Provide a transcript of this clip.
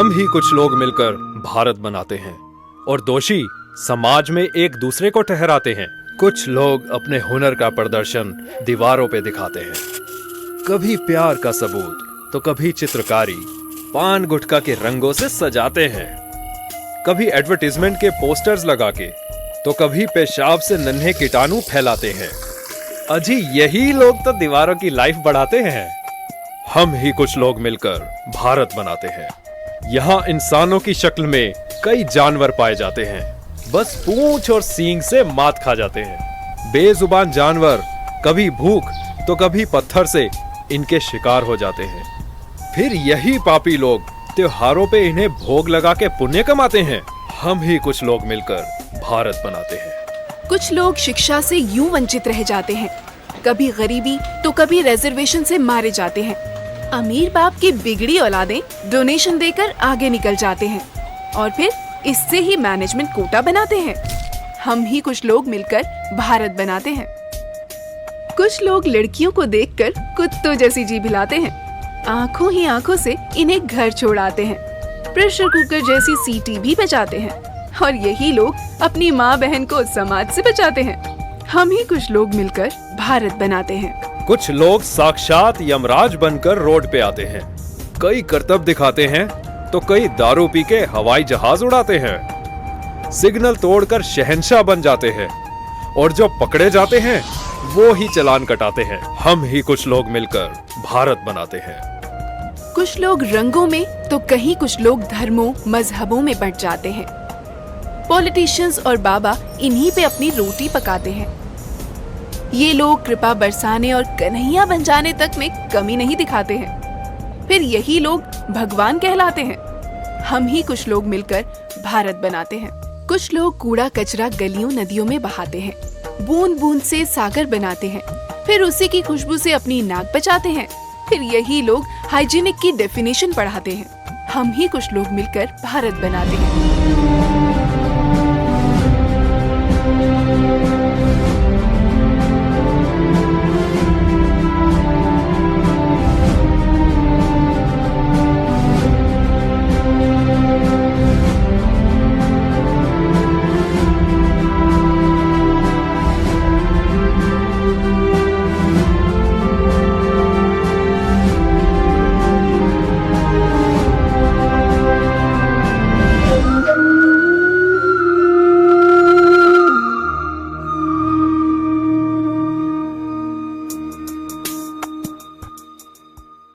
हम ही कुछ लोग मिलकर भारत बनाते हैं और दोषी समाज में एक दूसरे को ठहराते हैं। कुछ लोग अपने हुनर का प्रदर्शन दीवारों पे दिखाते हैं, कभी प्यार का सबूत तो कभी चित्रकारी पान गुटखा के रंगों से सजाते हैं, कभी एडवर्टाइजमेंट के पोस्टर्स लगा के तो कभी पेशाब से नन्हे कीटाणु फैलाते हैं। अजी यही लोग तो दीवारों की लाइफ बढ़ाते हैं। हम ही कुछ लोग मिलकर भारत बनाते हैं। यहाँ इंसानों की शक्ल में कई जानवर पाए जाते हैं, बस पूंछ और सींग से मात खा जाते हैं। बेजुबान जानवर कभी भूख तो कभी पत्थर से इनके शिकार हो जाते हैं। फिर यही पापी लोग त्योहारों पे इन्हें भोग लगा के पुण्य कमाते हैं। हम ही कुछ लोग मिलकर भारत बनाते हैं। कुछ लोग शिक्षा से यूं वंचित रह जाते हैं, कभी गरीबी तो कभी रिजर्वेशन से मारे जाते हैं। अमीर बाप की बिगड़ी औलादें डोनेशन देकर आगे निकल जाते हैं और फिर इससे ही मैनेजमेंट कोटा बनाते हैं। हम ही कुछ लोग मिलकर भारत बनाते हैं। कुछ लोग लड़कियों को देखकर कुत्तों जैसी जीभ हिलाते हैं, आंखों ही आंखों से इन्हें घर छोड़ाते हैं, प्रेशर कुकर जैसी सीटी भी बजाते हैं और यही लोग अपनी माँ बहन को समाज से बचाते हैं। हम ही कुछ लोग मिलकर भारत बनाते हैं। कुछ लोग साक्षात यमराज बनकर रोड पे आते हैं, कई करतब दिखाते हैं तो कई दारू पी के हवाई जहाज उड़ाते हैं, सिग्नल तोड़कर शहंशाह बन जाते हैं और जो पकड़े जाते हैं वो ही चालान कटाते हैं। हम ही कुछ लोग मिलकर भारत बनाते हैं। कुछ लोग रंगों में तो कहीं कुछ लोग धर्मों मजहबों में बंट जाते हैं। पॉलिटिशियंस और बाबा इन्हीं पे अपनी रोटी पकाते हैं। ये लोग कृपा बरसाने और कन्हैया बन जाने तक में कमी नहीं दिखाते हैं। फिर यही लोग भगवान कहलाते हैं। हम ही कुछ लोग मिलकर भारत बनाते हैं। कुछ लोग कूड़ा कचरा गलियों नदियों में बहाते हैं, बूंद बूंद से सागर बनाते हैं, फिर उसी की खुशबू से अपनी नाक बचाते हैं। फिर यही लोग हाइजीनिक की डेफिनेशन पढ़ाते हैं। हम ही कुछ लोग मिलकर भारत बनाते हैं।